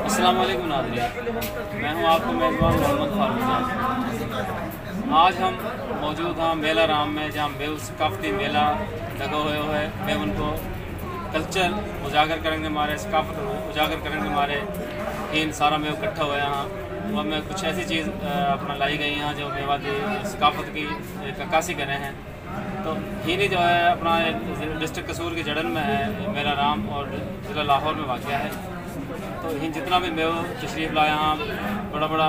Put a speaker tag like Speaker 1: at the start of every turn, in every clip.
Speaker 1: السلام علیکم ناظرین، میں ہوں آپ کو میزبان محمد فاروق جان۔ آج ہم موجود ہیں میلہ رام میں، جہاں میو ثقافتی میلہ لگا ہوئے میں ان کو کلچر اجاگر کرنے ہمارے ثقافت اجاگر کرنے ہمارے ان سارا میں اکٹھا ہوئے ہیں اور میں کچھ ایسی چیز اپنا لائی گئی ہیں جو میواتی ثقافت کی عکاسی کرے ہیں۔ تو ہینی جو ہے اپنا ڈسٹرکٹ قصور کی جڑن میں ہے میلہ رام اور ضلع لاہور میں واقع ہے۔ تو ہن جتنا بھی میو تشریف لایا ہاں بڑا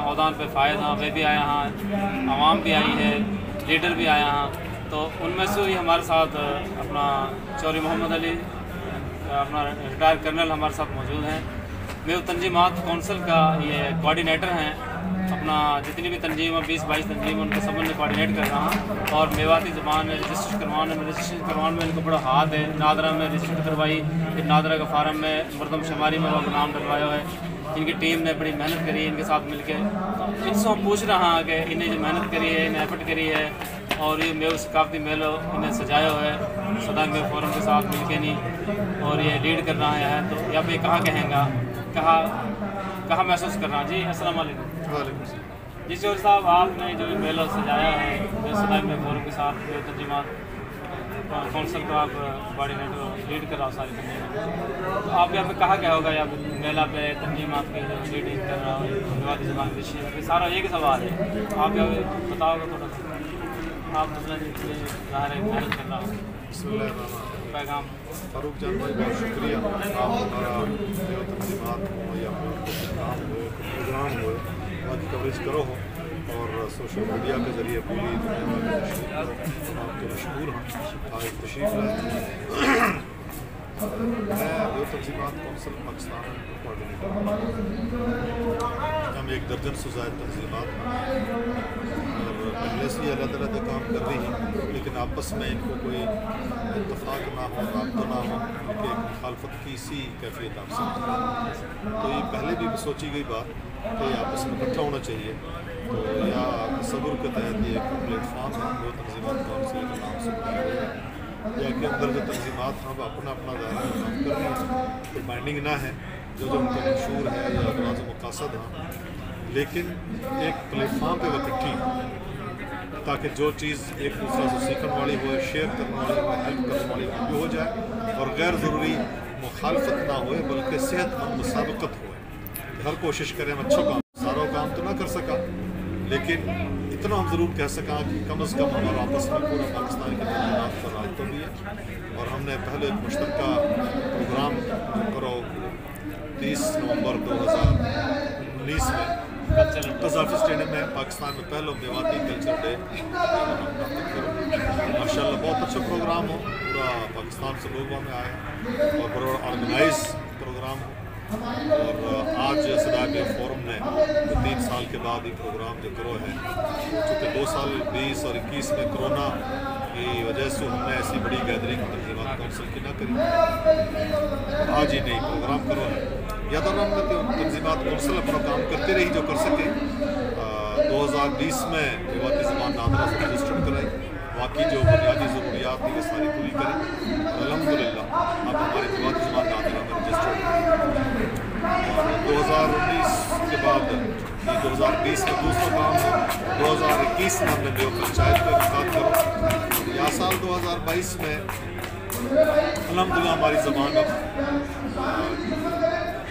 Speaker 1: عہدان پہ فائد ہاں، وہ بھی آیا ہاں، عوام بھی آئی ہے، لیڈر بھی آیا ہاں۔ تو ان میں سے ہی ہمارے ساتھ اپنا چوری محمد علی اپنا ریٹائر کرنل ہمارے ساتھ موجود ہیں۔ میو تنظیمات کونسل کا یہ کوآرڈینیٹر ہیں، اپنا جتنی بھی تنظیم 20-22 تنظیم ان کو سب نے کوآرڈینیٹ کر رہا ہوں۔ اور میواتی زبان رجسٹر کروانے میں ان کو بڑا ہاتھ ہے۔ نادرہ میں رجسٹر کروائی، پھر نادرہ کا فارم میں مردم شماری میں وہ نام ڈلوایا ہے۔ ان کی ٹیم نے بڑی محنت کری ان کے ساتھ مل کے۔ ان سے ہم پوچھ رہا ہوں کہ انہیں جو محنت کری ہے، انہیں ایفرٹ کری ہے اور یہ میو ثقافتی میلو انہیں سجایا ہوا ہے صدا میو فورم کے ساتھ مل کے نہیں، اور یہ لیڈ کر رہا ہے۔ تو یا پہ کہاں کہیں گا، کہاں محسوس کر رہا ہوں۔ جی السلام علیکم۔
Speaker 2: وعلیکم السلام۔
Speaker 1: جی چور صاحب، آپ نے جو میلہ سجایا ہے صدا میو فورم کے ساتھ تنظیمات کونسل کو آپ کوآرڈینیٹر لیڈ کر رہا ہو ساری تنظیمات، تو آپ یہاں پہ کہا کیا ہوگا یا میلہ پہ تنظیمات کی جو لیڈنگ کر رہا ہو میواتی زبان کی سارا ایک سوال ہے، آپ یہاں بتاؤ گا تھوڑا سا، آپ مطلب ظاہر ہے محنت کر رہا ہوں۔
Speaker 2: بسم اللہ الرحمن الرحیم۔
Speaker 1: پیغام
Speaker 2: فاروق جان بھائی بہت شکریہ، آپ ہمارا جو تنظیمات ہو یا کام ہوئے پروگرام ہوئے وہاں کی کوریج کرو ہو اور سوشل میڈیا کے ذریعے پوری دنیا میں تشہیر کرو، آپ کے مشہور ہیں آج تشریف لائے۔ میں جو تنظیمات کونسل پاکستان کا کوآرڈینیٹر ہوں، ہم 1 درجن سے زائد تنظیمات ہیں اور پہلے سے یہ علیحدہ کام کر رہی ہیں، لیکن آپس میں ان کو کوئی اتفاق نہ ہو، رابطہ نہ ہو، کہ ایک مخالفت کی سی کیفیت آپ سے، تو یہ پہلے بھی سوچی گئی بات کہ آپس میں اکٹھا ہونا چاہیے۔ تو یا تصور کے تحت یہ ایک پلیٹ فارم ہے جو تنظیمات کونسل کے نام سے بنایا گیا ہے، یا کہ اندر جو تنظیمات ہیں وہ اپنا ظاہر کام کر رہی ہیں، کوئی بائنڈنگ نہ ہے جو ان کا منشور ہے یا اغراض و مقاصد ہیں، لیکن ایک پلیٹ فارم پہ وہ اکٹھی ہیں تاکہ جو چیز ایک دوسرے سے سیکھنے والی ہوئے، شیئر کرنے والی ہوئے، ہیلپ کرنے والی بھی ہو جائے اور غیر ضروری مخالفت نہ ہوئے بلکہ صحت مند مسابقت ہوئے۔ ہر کوشش کریں ہم اچھا کام، سارا کام تو نہ کر سکا لیکن اتنا ہم ضرور کہہ سکا کہ کم از کم ہمارا آپس میں پورا پاکستان کے تنظیمات پر رابطہ بھی ہے۔ اور ہم نے پہلے ایک مشترکہ پروگرام کرو 30 نومبر 2019 میں قذافی اسٹیڈیم میں پاکستان میں پہلا میواتی کلچر ڈے ماشاء اللہ بہت اچھا پروگرام ہو، پورا پاکستان سے لوگ وہاں میں آئے اور بڑا آرگنائز پروگرام ہو۔ اور آج صدا میو فورم نے 3 سال کے بعد یہ پروگرام جو کرو ہے، چونکہ 2 سال 20 اور 21 میں کرونا کی وجہ سے ہم نے ایسی بڑی گیدرنگ تنظیمات کونسل کی نہ کری، آج ہی نہیں پروگرام کرو ہے۔ یاد رہا ہم نے تنظیمات کونسل اپنا کام کرتے رہی جو کر سکے۔ 2020 میں میواتی زبان نادرہ سے رجسٹرڈ کرائی، باقی جو بنیادی ضروریات تھی وہ ساری پوری کریں اور الحمدللہ اب ہماری میواتی زبان نادرہ میں رجسٹرڈ ہے۔ اور 2019 کے بعد یہ 2020 کا دوسرا کام ہے، 2021 میں ہم نے میو پنچایت کو انعقاد کرو، یا سال 2022 میں الحمدللہ ہماری زبان اب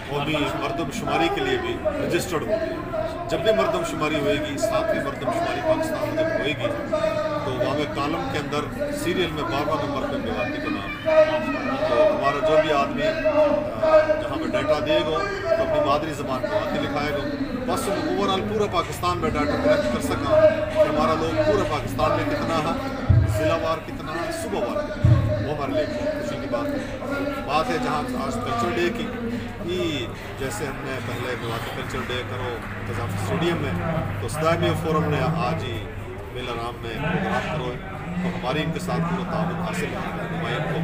Speaker 2: قومی مردم شماری کے لیے بھی رجسٹرڈ ہو گئی۔ جب بھی مردم شماری ہوئے گی، 7ویں مردم شماری پاکستان میں جب ہوئے گی تو وہاں میں کالم کے اندر سیریل میں 12واں نمبر پہ میواتی کا نام ہے۔ تو ہمارا جو بھی آدمی جہاں پہ ڈیٹا دے گا تو اپنی مادری زبان میواتی لکھائے گا، بس اوورآل پورا پاکستان میں ڈیٹا کلیکٹ کر سکا کہ ہمارا لوگ پورا پاکستان میں کتنا ہے، ضلع وار کتنا ہے، صوبہ وار کتنا ہے، وہ ہمارے لیے خوشی کی بات ہے۔ جہاں آج کلچر ڈے کی جیسے ہم نے پہلے میواتی کلچر ڈے کرو قذافی اسٹیڈیم میں، تو صدا میو فورم نے آج ہی میلہ رام میں پروگرام کرو، تو ہماری ان کے ساتھ پورا تعاون حاصل ہے، رہنمائی کو